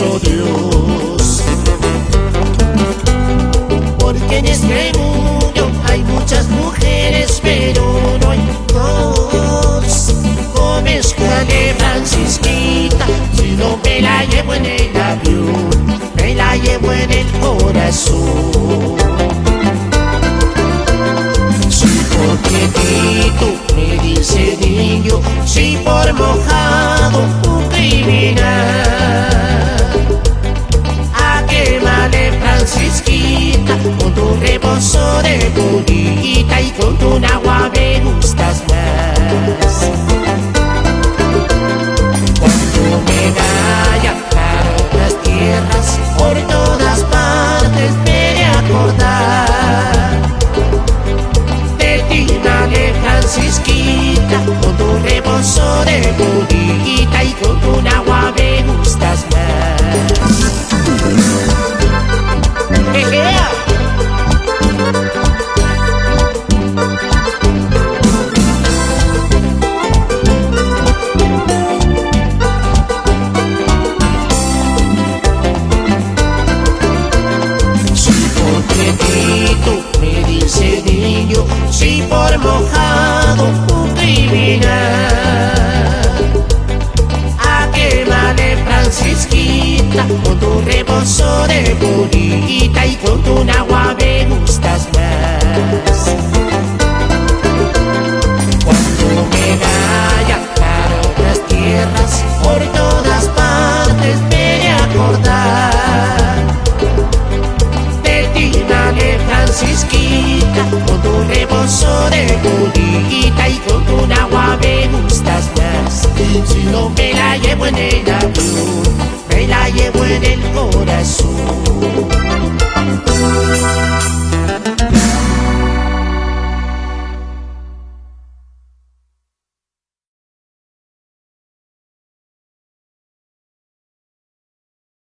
quiso Dios. Porque en este mundo hay muchas mujeres, pero no hay dos como esta de Francisquita. Si no me la llevo en el avión, me la llevo en el corazón. Si por quietito me dice niño, si por mojado un criminal. A quemarle Francisquita, con tu rebozo de bonita y con tu agua me gustas más. Cuando me vaya para otras tierras, por todas partes me he de acordar de ti, madre Francisquita, con tu rebozo de bonita y con tu agua me gustas más. ¡Ejea! Me dice niño, si por mojado un criminal. A quemarle Francisquita, con tu rebozo de bonita y con tu agua me gustas más. Cuando me vaya para otras tierras, por todas partes me he de acordar de ti, madre Francisquita, con tu rebozo de bonita y con tu agua me gustas más. Si no me la llevo en el avión, me la llevo en el corazón.